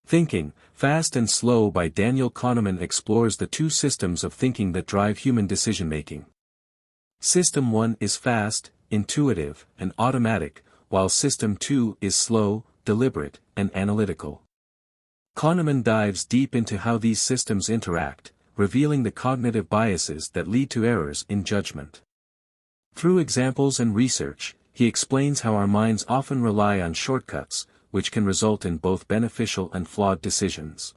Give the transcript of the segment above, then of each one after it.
Thinking, Fast and Slow by Daniel Kahneman explores the two systems of thinking that drive human decision-making. System 1 is fast, intuitive, and automatic, while System 2 is slow, deliberate, and analytical. Kahneman dives deep into how these systems interact, revealing the cognitive biases that lead to errors in judgment. Through examples and research, he explains how our minds often rely on shortcuts, which can result in both beneficial and flawed decisions.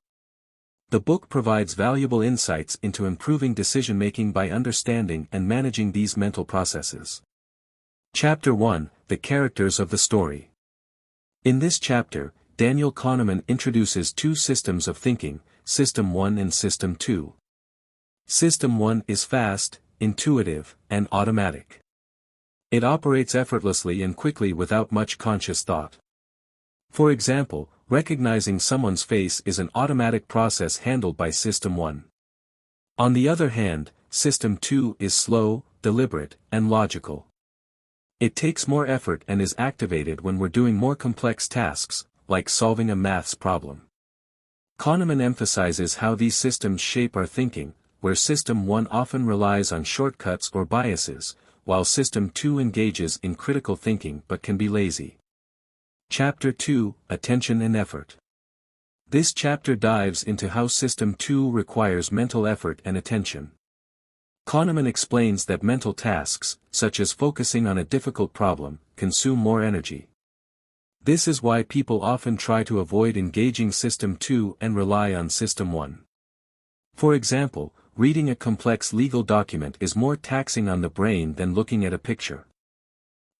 The book provides valuable insights into improving decision-making by understanding and managing these mental processes. Chapter 1: The Characters of the Story. In this chapter, Daniel Kahneman introduces two systems of thinking, System 1 and System 2. System 1 is fast, intuitive, and automatic. It operates effortlessly and quickly without much conscious thought. For example, recognizing someone's face is an automatic process handled by System 1. On the other hand, System 2 is slow, deliberate, and logical. It takes more effort and is activated when we're doing more complex tasks, like solving a maths problem. Kahneman emphasizes how these systems shape our thinking, where System 1 often relies on shortcuts or biases, while System 2 engages in critical thinking but can be lazy. Chapter 2: Attention and Effort. This chapter dives into how System 2 requires mental effort and attention. Kahneman explains that mental tasks, such as focusing on a difficult problem, consume more energy. This is why people often try to avoid engaging System 2 and rely on System 1. For example, reading a complex legal document is more taxing on the brain than looking at a picture.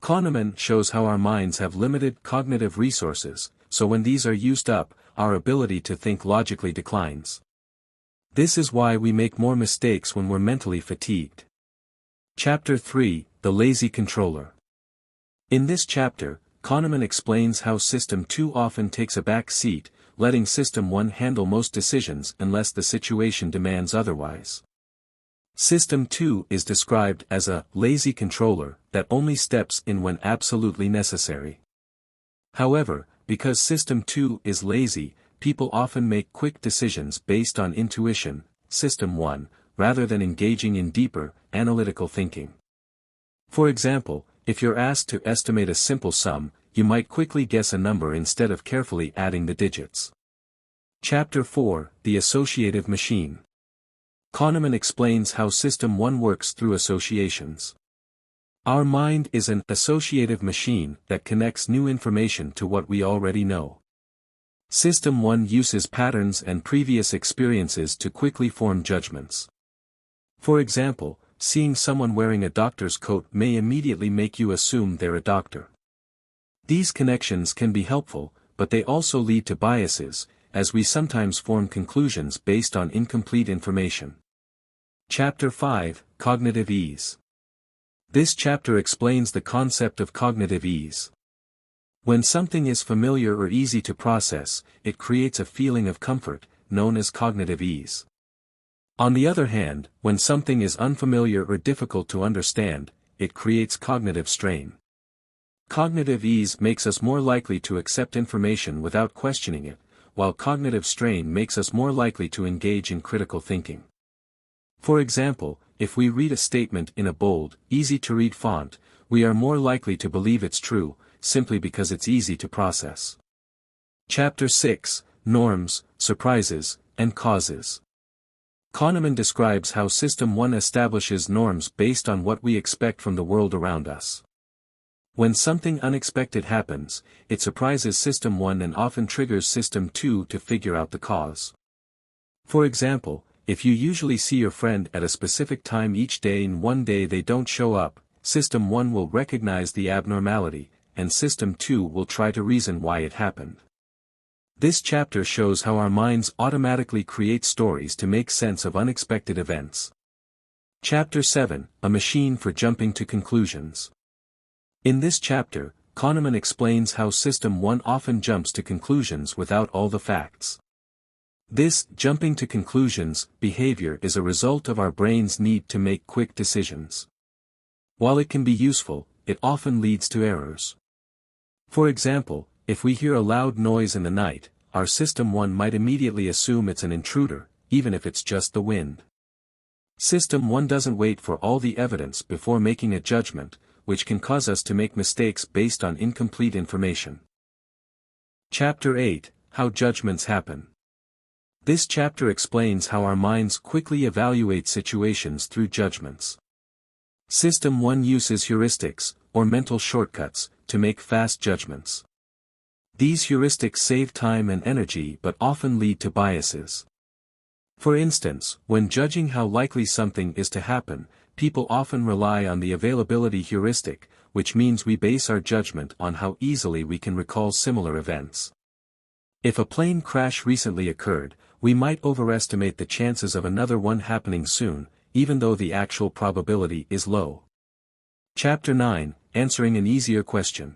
Kahneman shows how our minds have limited cognitive resources, so when these are used up, our ability to think logically declines. This is why we make more mistakes when we're mentally fatigued. Chapter 3: The Lazy Controller. In this chapter, Kahneman explains how System 2 often takes a back seat, letting System 1 handle most decisions unless the situation demands otherwise. System 2 is described as a lazy controller that only steps in when absolutely necessary. However, because System 2 is lazy, people often make quick decisions based on intuition, System 1, rather than engaging in deeper, analytical thinking. For example, if you're asked to estimate a simple sum, you might quickly guess a number instead of carefully adding the digits. Chapter 4: The Associative Machine. Kahneman explains how System 1 works through associations. Our mind is an associative machine that connects new information to what we already know. System 1 uses patterns and previous experiences to quickly form judgments. For example, seeing someone wearing a doctor's coat may immediately make you assume they're a doctor. These connections can be helpful, but they also lead to biases, as we sometimes form conclusions based on incomplete information. Chapter 5: Cognitive Ease. This chapter explains the concept of cognitive ease. When something is familiar or easy to process, it creates a feeling of comfort, known as cognitive ease. On the other hand, when something is unfamiliar or difficult to understand, it creates cognitive strain. Cognitive ease makes us more likely to accept information without questioning it, while cognitive strain makes us more likely to engage in critical thinking. For example, if we read a statement in a bold, easy-to-read font, we are more likely to believe it's true, simply because it's easy to process. Chapter 6: Norms, Surprises, and Causes. Kahneman describes how System 1 establishes norms based on what we expect from the world around us. When something unexpected happens, it surprises System 1 and often triggers System 2 to figure out the cause. For example, if you usually see your friend at a specific time each day and one day they don't show up, System 1 will recognize the abnormality, and System 2 will try to reason why it happened. This chapter shows how our minds automatically create stories to make sense of unexpected events. Chapter 7: A Machine for Jumping to Conclusions. In this chapter, Kahneman explains how System 1 often jumps to conclusions without all the facts. This jumping to conclusions behavior is a result of our brain's need to make quick decisions. While it can be useful, it often leads to errors. For example, if we hear a loud noise in the night, our System 1 might immediately assume it's an intruder, even if it's just the wind. System 1 doesn't wait for all the evidence before making a judgment, which can cause us to make mistakes based on incomplete information. Chapter 8: How Judgments Happen. This chapter explains how our minds quickly evaluate situations through judgments. System 1 uses heuristics, or mental shortcuts, to make fast judgments. These heuristics save time and energy but often lead to biases. For instance, when judging how likely something is to happen, people often rely on the availability heuristic, which means we base our judgment on how easily we can recall similar events. If a plane crash recently occurred, we might overestimate the chances of another one happening soon, even though the actual probability is low. Chapter 9: Answering an Easier Question.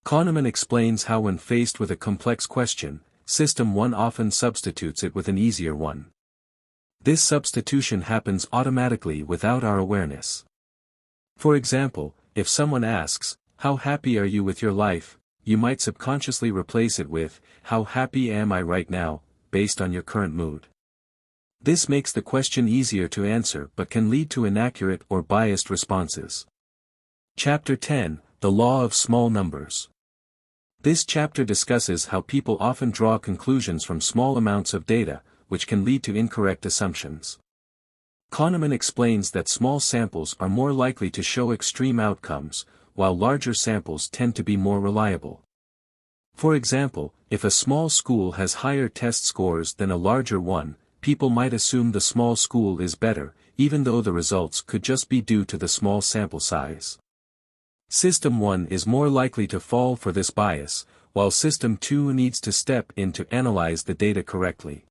Kahneman explains how when faced with a complex question, System 1 often substitutes it with an easier one. This substitution happens automatically without our awareness. For example, if someone asks, "How happy are you with your life?" you might subconsciously replace it with, "How happy am I right now?" based on your current mood. This makes the question easier to answer but can lead to inaccurate or biased responses. Chapter 10: The Law of Small Numbers. This chapter discusses how people often draw conclusions from small amounts of data, which can lead to incorrect assumptions. Kahneman explains that small samples are more likely to show extreme outcomes, while larger samples tend to be more reliable. For example, if a small school has higher test scores than a larger one, people might assume the small school is better, even though the results could just be due to the small sample size. System 1 is more likely to fall for this bias, while System 2 needs to step in to analyze the data correctly.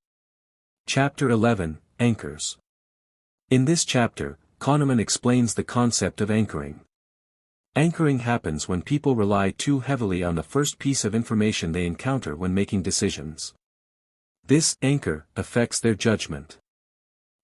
Chapter 11: Anchors. In this chapter, Kahneman explains the concept of anchoring. Anchoring happens when people rely too heavily on the first piece of information they encounter when making decisions. This anchor affects their judgment.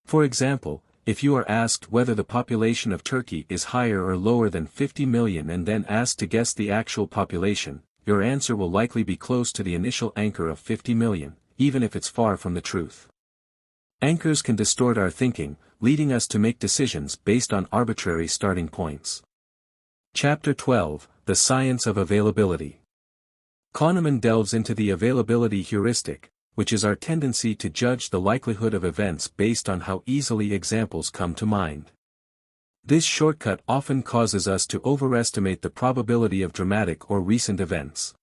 For example, if you are asked whether the population of Turkey is higher or lower than 50 million and then asked to guess the actual population, your answer will likely be close to the initial anchor of 50 million, even if it's far from the truth. Anchors can distort our thinking, leading us to make decisions based on arbitrary starting points. Chapter 12: The Science of Availability. Kahneman delves into the availability heuristic, which is our tendency to judge the likelihood of events based on how easily examples come to mind. This shortcut often causes us to overestimate the probability of dramatic or recent events.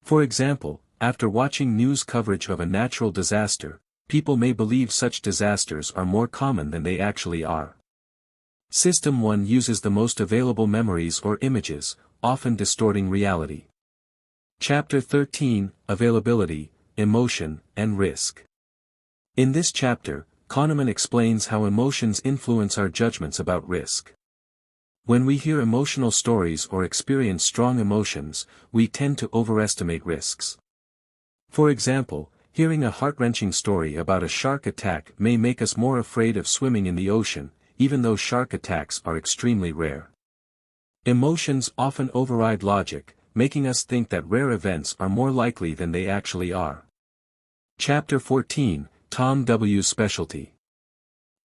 For example, after watching news coverage of a natural disaster, people may believe such disasters are more common than they actually are. System 1 uses the most available memories or images, often distorting reality. Chapter 13: Availability, Emotion, and Risk. In this chapter, Kahneman explains how emotions influence our judgments about risk. When we hear emotional stories or experience strong emotions, we tend to overestimate risks. For example, hearing a heart-wrenching story about a shark attack may make us more afraid of swimming in the ocean, even though shark attacks are extremely rare. Emotions often override logic, making us think that rare events are more likely than they actually are. Chapter 14: Tom W.'s Specialty.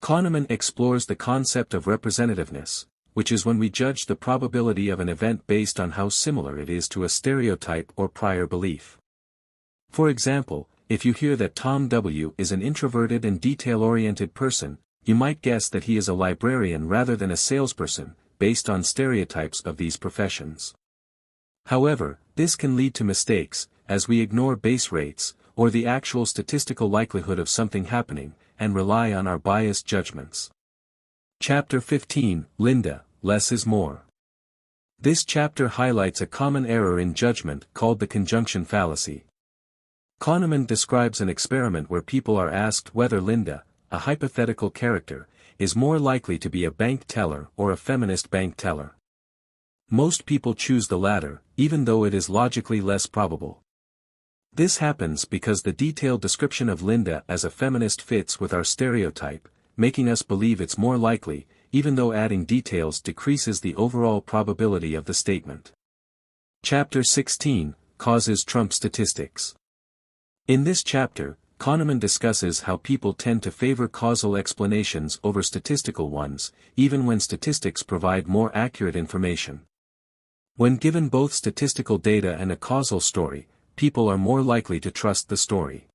Kahneman explores the concept of representativeness, which is when we judge the probability of an event based on how similar it is to a stereotype or prior belief. For example, if you hear that Tom W. is an introverted and detail-oriented person, you might guess that he is a librarian rather than a salesperson, based on stereotypes of these professions. However, this can lead to mistakes, as we ignore base rates, or the actual statistical likelihood of something happening, and rely on our biased judgments. Chapter 15: Linda, Less is More. This chapter highlights a common error in judgment called the conjunction fallacy. Kahneman describes an experiment where people are asked whether Linda, a hypothetical character, is more likely to be a bank teller or a feminist bank teller. Most people choose the latter, even though it is logically less probable. This happens because the detailed description of Linda as a feminist fits with our stereotype, making us believe it's more likely, even though adding details decreases the overall probability of the statement. Chapter 16: Causes trump statistics. In this chapter, Kahneman discusses how people tend to favor causal explanations over statistical ones, even when statistics provide more accurate information. When given both statistical data and a causal story, people are more likely to trust the story.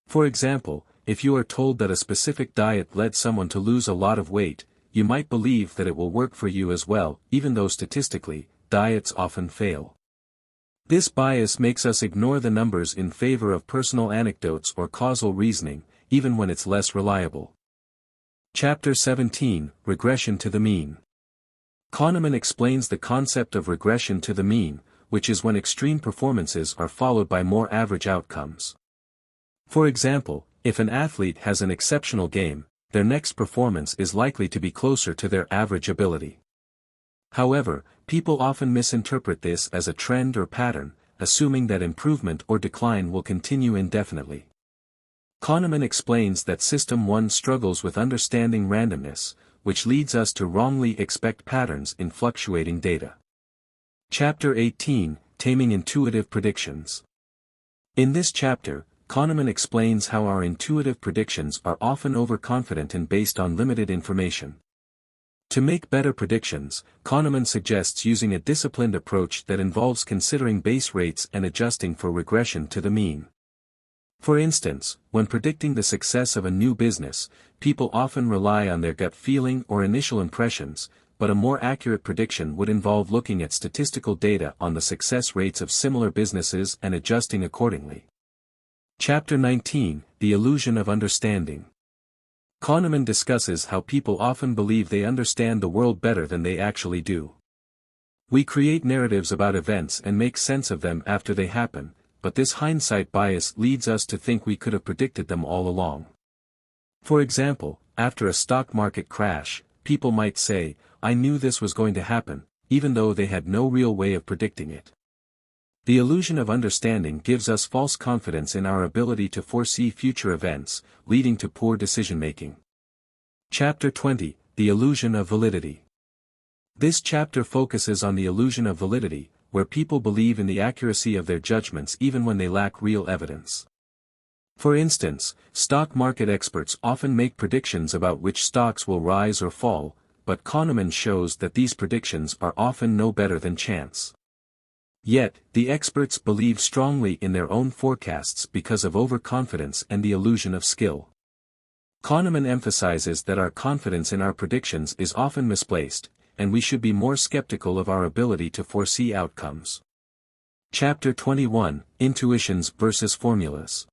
For example, if you are told that a specific diet led someone to lose a lot of weight, you might believe that it will work for you as well, even though statistically, diets often fail. This bias makes us ignore the numbers in favor of personal anecdotes or causal reasoning, even when it's less reliable. Chapter 17, Regression to the Mean. Kahneman explains the concept of regression to the mean, which is when extreme performances are followed by more average outcomes. For example, if an athlete has an exceptional game, their next performance is likely to be closer to their average ability. However, people often misinterpret this as a trend or pattern, assuming that improvement or decline will continue indefinitely. Kahneman explains that System 1 struggles with understanding randomness, which leads us to wrongly expect patterns in fluctuating data. Chapter 18, Taming Intuitive Predictions. In this chapter, Kahneman explains how our intuitive predictions are often overconfident and based on limited information. To make better predictions, Kahneman suggests using a disciplined approach that involves considering base rates and adjusting for regression to the mean. For instance, when predicting the success of a new business, people often rely on their gut feeling or initial impressions, but a more accurate prediction would involve looking at statistical data on the success rates of similar businesses and adjusting accordingly. Chapter 19, The Illusion of Understanding. Kahneman discusses how people often believe they understand the world better than they actually do. We create narratives about events and make sense of them after they happen, but this hindsight bias leads us to think we could have predicted them all along. For example, after a stock market crash, people might say, "I knew this was going to happen," even though they had no real way of predicting it. The illusion of understanding gives us false confidence in our ability to foresee future events, leading to poor decision-making. Chapter 20, The Illusion of Validity. This chapter focuses on the illusion of validity, where people believe in the accuracy of their judgments even when they lack real evidence. For instance, stock market experts often make predictions about which stocks will rise or fall, but Kahneman shows that these predictions are often no better than chance. Yet, the experts believe strongly in their own forecasts because of overconfidence and the illusion of skill. Kahneman emphasizes that our confidence in our predictions is often misplaced, and we should be more skeptical of our ability to foresee outcomes. Chapter 21, Intuitions versus Formulas.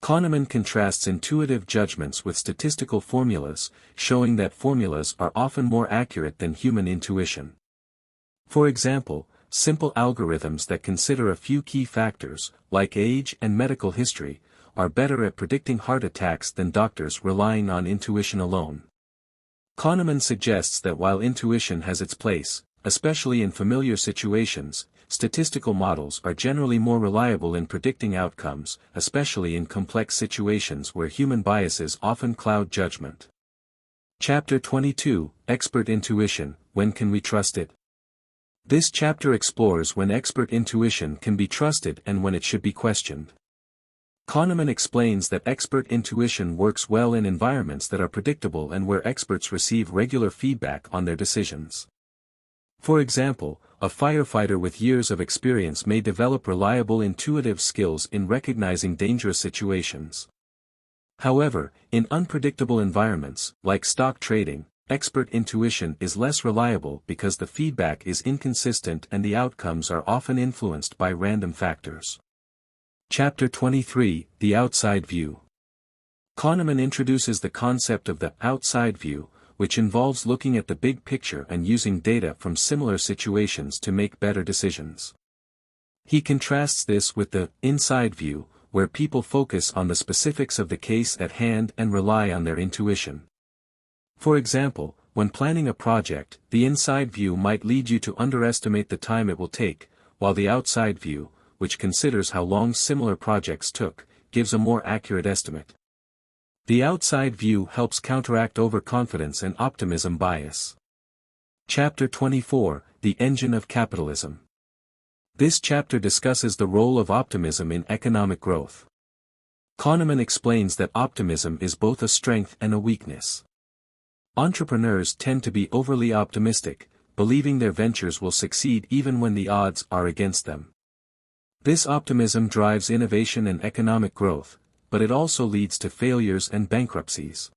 Kahneman contrasts intuitive judgments with statistical formulas, showing that formulas are often more accurate than human intuition. For example, simple algorithms that consider a few key factors, like age and medical history, are better at predicting heart attacks than doctors relying on intuition alone. Kahneman suggests that while intuition has its place, especially in familiar situations, statistical models are generally more reliable in predicting outcomes, especially in complex situations where human biases often cloud judgment. Chapter 22, Expert Intuition, When Can We Trust It? This chapter explores when expert intuition can be trusted and when it should be questioned. Kahneman explains that expert intuition works well in environments that are predictable and where experts receive regular feedback on their decisions. For example, a firefighter with years of experience may develop reliable intuitive skills in recognizing dangerous situations. However, in unpredictable environments, like stock trading, expert intuition is less reliable because the feedback is inconsistent and the outcomes are often influenced by random factors. Chapter 23, The Outside View. Kahneman introduces the concept of the outside view, which involves looking at the big picture and using data from similar situations to make better decisions. He contrasts this with the inside view, where people focus on the specifics of the case at hand and rely on their intuition. For example, when planning a project, the inside view might lead you to underestimate the time it will take, while the outside view, which considers how long similar projects took, gives a more accurate estimate. The outside view helps counteract overconfidence and optimism bias. Chapter 24, The Engine of Capitalism. This chapter discusses the role of optimism in economic growth. Kahneman explains that optimism is both a strength and a weakness. Entrepreneurs tend to be overly optimistic, believing their ventures will succeed even when the odds are against them. This optimism drives innovation and economic growth, but it also leads to failures and bankruptcies.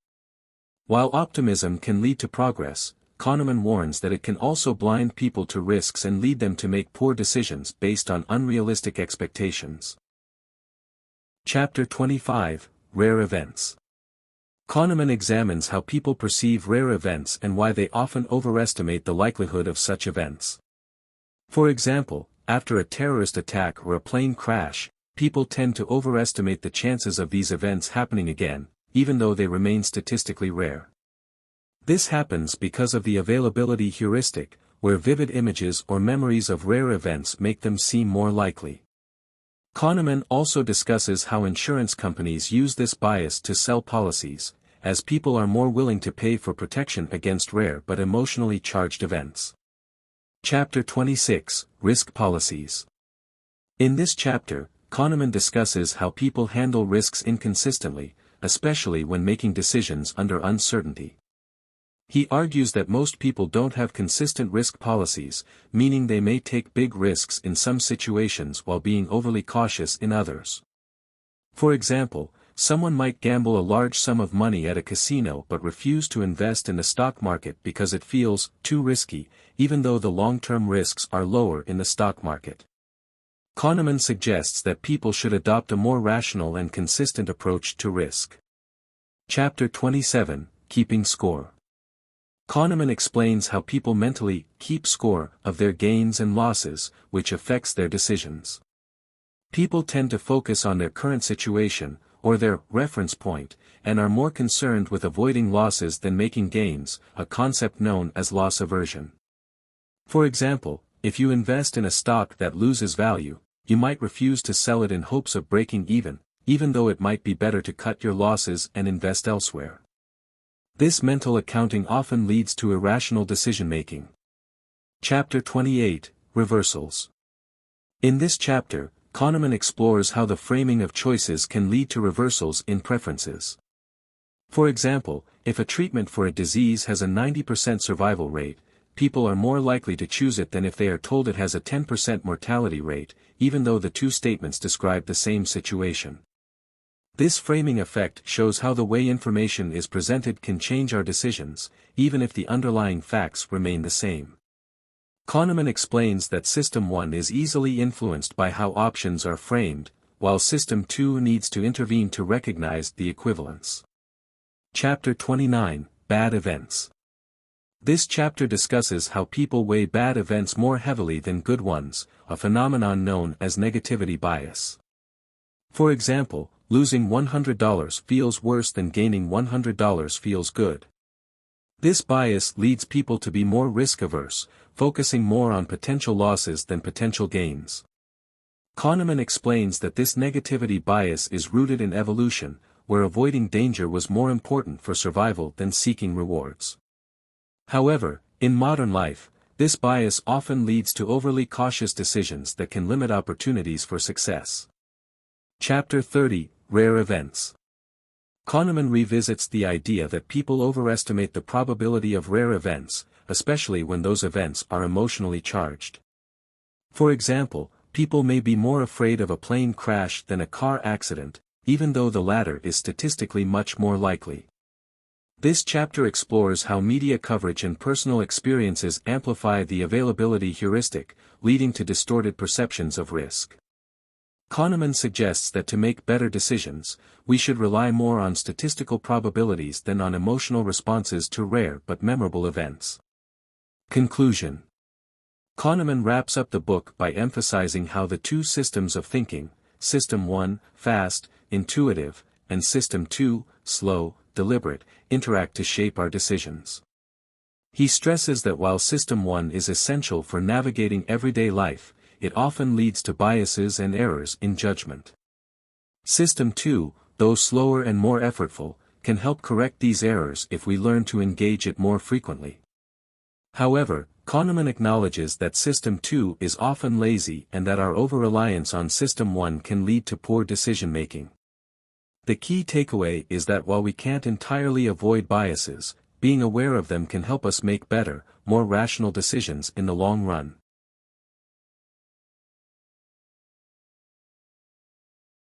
While optimism can lead to progress, Kahneman warns that it can also blind people to risks and lead them to make poor decisions based on unrealistic expectations. Chapter 25, Rare Events. Kahneman examines how people perceive rare events and why they often overestimate the likelihood of such events. For example, after a terrorist attack or a plane crash, people tend to overestimate the chances of these events happening again, even though they remain statistically rare. This happens because of the availability heuristic, where vivid images or memories of rare events make them seem more likely. Kahneman also discusses how insurance companies use this bias to sell policies, as people are more willing to pay for protection against rare but emotionally charged events. Chapter 26, Risk Policies. In this chapter, Kahneman discusses how people handle risks inconsistently, especially when making decisions under uncertainty. He argues that most people don't have consistent risk policies, meaning they may take big risks in some situations while being overly cautious in others. For example, someone might gamble a large sum of money at a casino but refuse to invest in the stock market because it feels too risky, even though the long-term risks are lower in the stock market. Kahneman suggests that people should adopt a more rational and consistent approach to risk. Chapter 27, Keeping Score. Kahneman explains how people mentally keep score of their gains and losses, which affects their decisions. People tend to focus on their current situation, or their reference point, and are more concerned with avoiding losses than making gains, a concept known as loss aversion. For example, if you invest in a stock that loses value, you might refuse to sell it in hopes of breaking even though it might be better to cut your losses and invest elsewhere. This mental accounting often leads to irrational decision-making. Chapter 28, Reversals. In this chapter, Kahneman explores how the framing of choices can lead to reversals in preferences. For example, if a treatment for a disease has a 90% survival rate, people are more likely to choose it than if they are told it has a 10% mortality rate, even though the two statements describe the same situation. This framing effect shows how the way information is presented can change our decisions, even if the underlying facts remain the same. Kahneman explains that System 1 is easily influenced by how options are framed, while System 2 needs to intervene to recognize the equivalence. Chapter 29, Bad Events. This chapter discusses how people weigh bad events more heavily than good ones, a phenomenon known as negativity bias. For example, losing $100 feels worse than gaining $100 feels good. This bias leads people to be more risk-averse, focusing more on potential losses than potential gains. Kahneman explains that this negativity bias is rooted in evolution, where avoiding danger was more important for survival than seeking rewards. However, in modern life, this bias often leads to overly cautious decisions that can limit opportunities for success. Chapter 30, Rare Events. Kahneman revisits the idea that people overestimate the probability of rare events, especially when those events are emotionally charged. For example, people may be more afraid of a plane crash than a car accident, even though the latter is statistically much more likely. This chapter explores how media coverage and personal experiences amplify the availability heuristic, leading to distorted perceptions of risk. Kahneman suggests that to make better decisions, we should rely more on statistical probabilities than on emotional responses to rare but memorable events. Conclusion. Kahneman wraps up the book by emphasizing how the two systems of thinking, System 1, fast, intuitive, and System 2, slow, deliberate, interact to shape our decisions. He stresses that while System 1 is essential for navigating everyday life, it often leads to biases and errors in judgment. System 2, though slower and more effortful, can help correct these errors if we learn to engage it more frequently. However, Kahneman acknowledges that System 2 is often lazy and that our over-reliance on System 1 can lead to poor decision-making. The key takeaway is that while we can't entirely avoid biases, being aware of them can help us make better, more rational decisions in the long run.